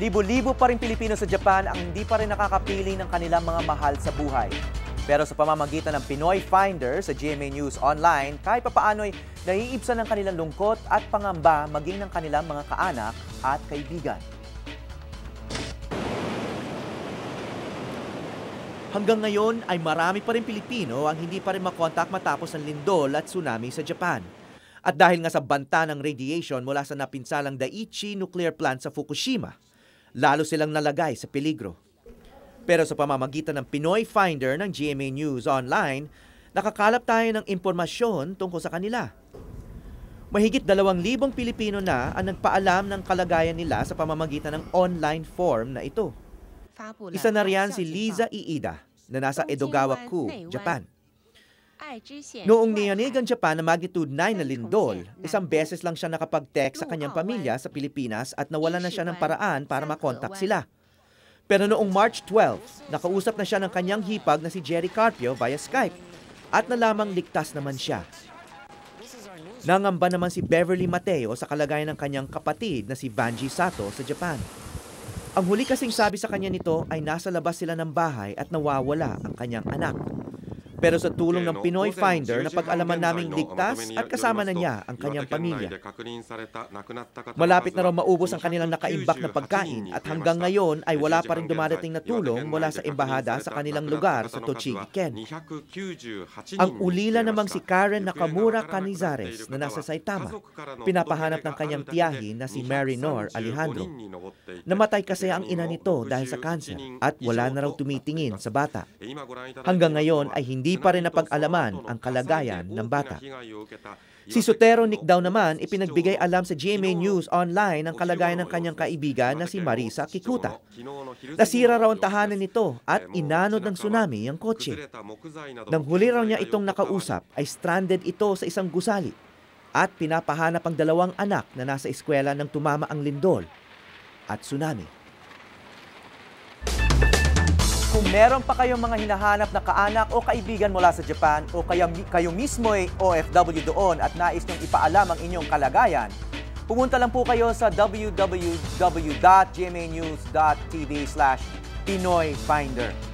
Libo-libo pa rin Pilipino sa Japan ang hindi pa rin nakakapiling ng kanilang mga mahal sa buhay. Pero sa pamamagitan ng Pinoy Finder sa GMA News Online, kahit papaano'y naiibsan ng kanilang lungkot at pangamba maging ng kanilang mga kaanak at kaibigan. Hanggang ngayon ay marami pa rin Pilipino ang hindi pa rin makontak matapos ng lindol at tsunami sa Japan. At dahil nga sa banta ng radiation mula sa napinsalang Daiichi Nuclear Plant sa Fukushima, lalo silang nalagay sa peligro. Pero sa pamamagitan ng Pinoy Finder ng GMA News Online, nakakalap tayo ng impormasyon tungkol sa kanila. Mahigit 2,000 Pilipino na ang nagpaalam ng kalagayan nila sa pamamagitan ng online form na ito. Isa na riyan si Liza Iida na nasa Edogawa-ku, Japan. Noong niyanig ang Japan na magnitude 9 na lindol, isang beses lang siya nakapag-text sa kanyang pamilya sa Pilipinas at nawalan na siya ng paraan para makontak sila. Pero noong March 12, nakausap na siya ng kanyang hipag na si Jerry Carpio via Skype at nalamang ligtas naman siya. Nangamba naman si Beverly Mateo sa kalagayan ng kanyang kapatid na si Vanji Sato sa Japan. Ang huli kasing sabi sa kanya nito ay nasa labas sila ng bahay at nawawala ang kanyang anak. Pero sa tulong ng Pinoy Finder, napag-alaman naming ligtas at kasama na niya ang kanyang pamilya. Malapit na raw maubos ang kanilang nakaimbak na pagkain at hanggang ngayon ay wala pa rin dumarating na tulong mula sa embahada sa kanilang lugar sa Tochigi, Ken. Ang ulila namang si Karen Nakamura Canizares na nasa Saitama, pinapahanap ng kanyang tiyahin na si Mary Nor Alejandro. Namatay kasi ang ina nito dahil sa cancer at wala na raw tumitingin sa bata. Hanggang ngayon ay hindi pa rin napag-alaman ang kalagayan ng bata. Si Sotero Nick daw naman ipinagbigay alam sa GMA News Online ang kalagayan ng kanyang kaibigan na si Marisa Kikuta. Nasira raw ang tahanan nito at inanod ng tsunami ang kotse. Nang huli raw niya itong nakausap ay stranded ito sa isang gusali at pinapahanap ang 2 anak na nasa eskwela nang tumama ang lindol at tsunami. Kung meron pa kayong mga hinahanap na kaanak o kaibigan mula sa Japan o kayo mismo ay OFW doon at nais niyong ipaalam ang inyong kalagayan, pumunta lang po kayo sa www.gmanews.tv/PinoyFinder.